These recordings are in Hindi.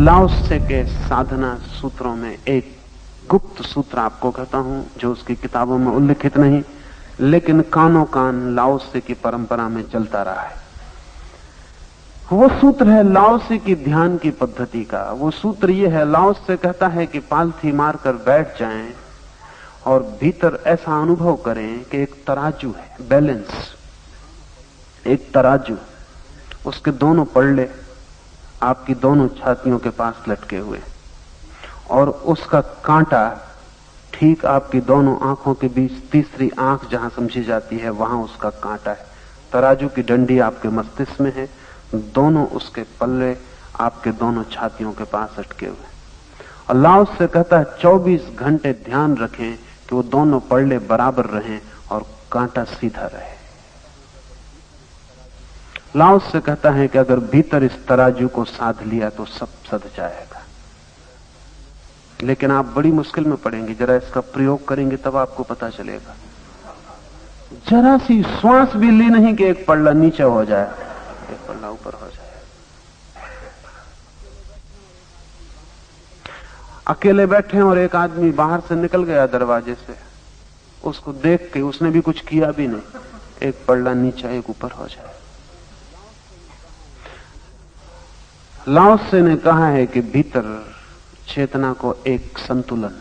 लाओ त्से के साधना सूत्रों में एक गुप्त सूत्र आपको कहता हूं, जो उसकी किताबों में उल्लिखित नहीं, लेकिन कानों कान लाओ त्से की परंपरा में चलता रहा है। वो सूत्र है लाओ त्से की ध्यान की पद्धति का। वो सूत्र ये है, लाओ त्से कहता है कि पालथी मारकर बैठ जाएं और भीतर ऐसा अनुभव करें कि एक तराजू है, बैलेंस, एक तराजू, उसके दोनों पल्ले आपकी दोनों छातियों के पास लटके हुए, और उसका कांटा ठीक आपकी दोनों आंखों के बीच, तीसरी आंख जहां समझी जाती है वहां उसका कांटा है। तराजू की डंडी आपके मस्तिष्क में है, दोनों उसके पल्ले आपके दोनों छातियों के पास अटके हुए। और लाओ त्से कहता है 24 घंटे ध्यान रखें कि वो दोनों पल्ले बराबर रहें और कांटा सीधा रहे। लाओ त्से कहता है कि अगर भीतर इस तराजू को साध लिया तो सब सध जाएगा, लेकिन आप बड़ी मुश्किल में पड़ेंगे। जरा इसका प्रयोग करेंगे तब आपको पता चलेगा। जरा सी श्वास भी ली नहीं कि एक पल्ला नीचे हो जाए, एक पल्ला ऊपर हो जाए। अकेले बैठे और एक आदमी बाहर से निकल गया दरवाजे से, उसको देख के उसने भी कुछ किया भी नहीं, एक पल्ला नीचे एक ऊपर हो जाए। लाओ त्से ने कहा है कि भीतर चेतना को एक संतुलन,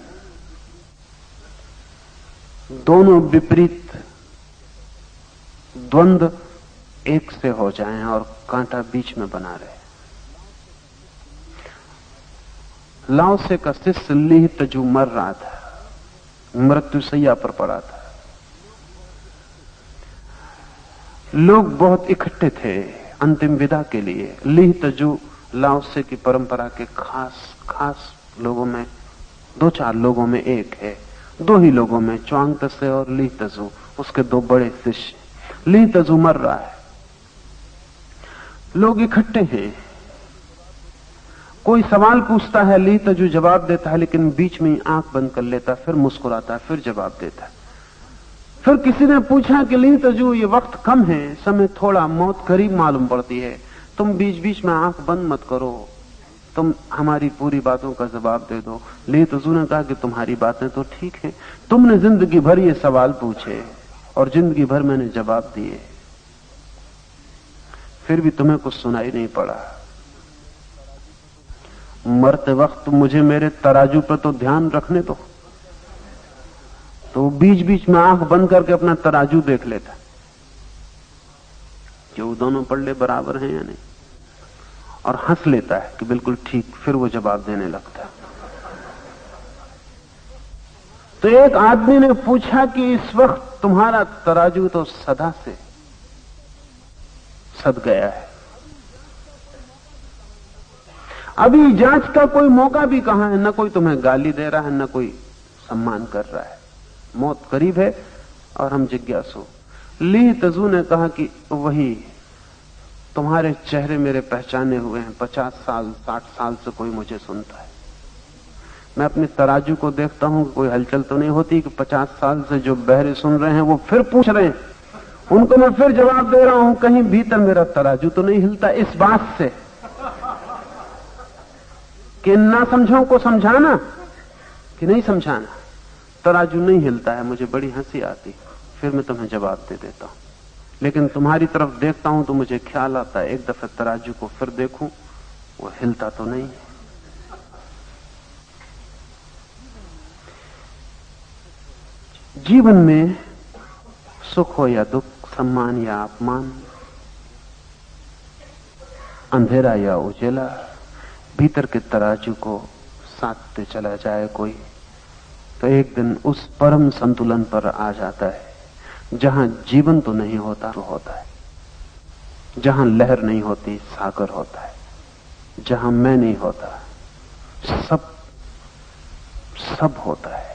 दोनों विपरीत द्वंद्व एक से हो जाएं और कांटा बीच में बना रहे। लाओ त्से का शिष्य लीह तजू मर रहा था, मृत्यु सैया पर पड़ा था। लोग बहुत इकट्ठे थे अंतिम विदा के लिए। लीह तजू लाओ त्से की परंपरा के खास लोगों में, 2-4 लोगों में एक है, 2 ही लोगों में, च्वांग त्से और लीह तजू, उसके 2 बड़े शिष्य। लीह तजू मर रहा है, लोग इकट्ठे हैं, कोई सवाल पूछता है, लीह तजू जवाब देता है, लेकिन बीच में ही आंख बंद कर लेता है, फिर मुस्कुराता है, फिर जवाब देता है। फिर किसी ने पूछा कि लीह तजू ये वक्त कम है, समय थोड़ा, मौत करीब मालूम पड़ती है, तुम बीच बीच में आंख बंद मत करो, तुम हमारी पूरी बातों का जवाब दे दो। लीह तजू ने कहा कि तुम्हारी बातें तो ठीक हैं, तुमने जिंदगी भर ये सवाल पूछे और जिंदगी भर मैंने जवाब दिए, फिर भी तुम्हें कुछ सुनाई नहीं पड़ा। मरते वक्त मुझे मेरे तराजू पर तो ध्यान रखने दो। तो बीच बीच में आंख बंद करके अपना तराजू देख लेता कि वो दोनों पल्ले बराबर हैं या नहीं, और हंस लेता है कि बिल्कुल ठीक, फिर वो जवाब देने लगता है। तो एक आदमी ने पूछा कि इस वक्त तुम्हारा तराजू तो सदा से सद गया है, अभी जांच का कोई मौका भी कहां है, न कोई तुम्हें गाली दे रहा है, न कोई सम्मान कर रहा है, मौत करीब है और हम जिज्ञासु। लीह तजू ने कहा कि वही तुम्हारे चेहरे मेरे पहचाने हुए हैं, 50 साल 60 साल से कोई मुझे सुनता है। मैं अपने तराजू को देखता हूं कि कोई हलचल तो नहीं होती कि 50 साल से जो बहरे सुन रहे हैं वो फिर पूछ रहे हैं, उनको मैं फिर जवाब दे रहा हूं, कहीं भीतर मेरा तराजू तो नहीं हिलता, इस बात से कि ना समझो को समझाना कि नहीं समझाना। तराजू नहीं हिलता है, मुझे बड़ी हंसी आती, फिर मैं तुम्हें जवाब दे देता हूं, लेकिन तुम्हारी तरफ देखता हूं तो मुझे ख्याल आता है एक दफे तराजू को फिर देखूं, वो हिलता तो नहीं है। जीवन में सुख हो या दुख, सम्मान या अपमान, अंधेरा या उजेला, भीतर के तराजू को साधते चला जाए कोई, तो एक दिन उस परम संतुलन पर आ जाता है जहां जीवन तो नहीं होता तो होता है, जहां लहर नहीं होती सागर होता है, जहां मैं नहीं होता सब होता है।